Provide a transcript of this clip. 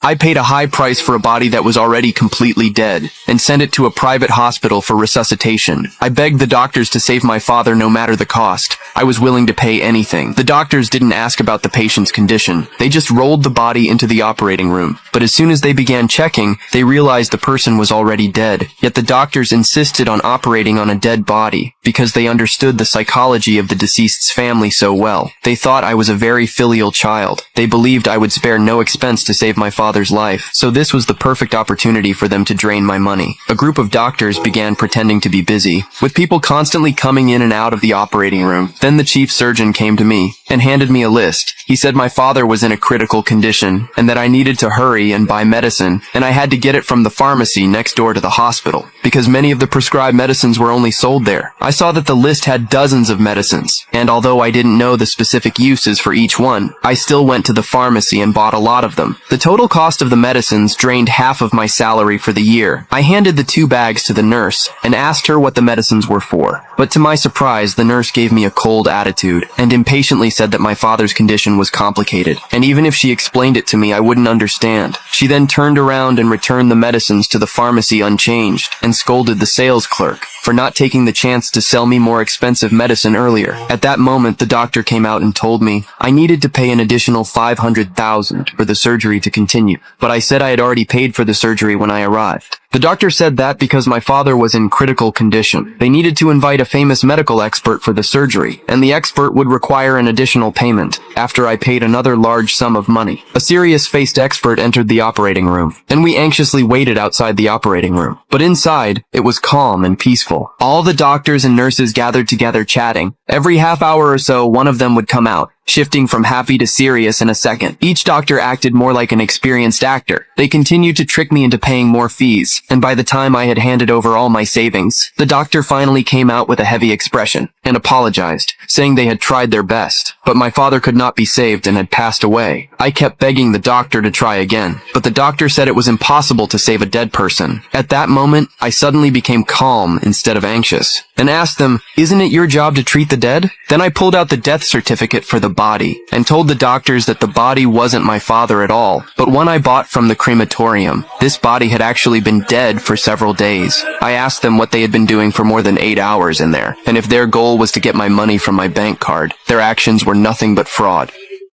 I paid a high price for a body that was already completely dead, and sent it to a private hospital for resuscitation. I begged the doctors to save my father no matter the cost. I was willing to pay anything. The doctors didn't ask about the patient's condition. They just rolled the body into the operating room. But as soon as they began checking, they realized the person was already dead. Yet the doctors insisted on operating on a dead body, because they understood the psychology of the deceased's family so well. They thought I was a very filial child. They believed I would spare no expense to save my father's life. So this was the perfect opportunity for them to drain my money. A group of doctors began pretending to be busy, with people constantly coming in and out of the operating room. Then the chief surgeon came to me and handed me a list. He said my father was in a critical condition and that I needed to hurry and buy medicine, and I had to get it from the pharmacy next door to the hospital, because many of the prescribed medicines were only sold there. I saw that the list had dozens of medicines, and although I didn't know the specific uses for each one, I still went to the pharmacy and bought a lot of them. The total cost of the medicines drained half of my salary for the year. I handed the 2 bags to the nurse and asked her what the medicines were for. But to my surprise, the nurse gave me a cold attitude and impatiently said that my father's condition was complicated, and even if she explained it to me, I wouldn't understand. She then turned around and returned the medicines to the pharmacy unchanged and scolded the sales clerk for not taking the chance to sell me more expensive medicine earlier. At that moment, the doctor came out and told me I needed to pay an additional $500,000 for the surgery to continue, but I said I had already paid for the surgery when I arrived. The doctor said that because my father was in critical condition, they needed to invite a famous medical expert for the surgery, and the expert would require an additional payment after I paid another large sum of money. A serious-faced expert entered the operating room, and we anxiously waited outside the operating room. But inside, it was calm and peaceful. All the doctors and nurses gathered together chatting. Every half hour or so, one of them would come out, shifting from happy to serious in a second. Each doctor acted more like an experienced actor. They continued to trick me into paying more fees, and by the time I had handed over all my savings, the doctor finally came out with a heavy expression and apologized, saying they had tried their best, but my father could not be saved and had passed away. I kept begging the doctor to try again, but the doctor said it was impossible to save a dead person. At that moment, I suddenly became calm instead of anxious, and asked them, "Isn't it your job to treat the dead?" Then I pulled out the death certificate for the body and told the doctors that the body wasn't my father at all, but one I bought from the crematorium. This body had actually been dead for several days. I asked them what they had been doing for more than 8 hours in there, and if their goal was to get my money from my bank card. Their actions were nothing but fraud.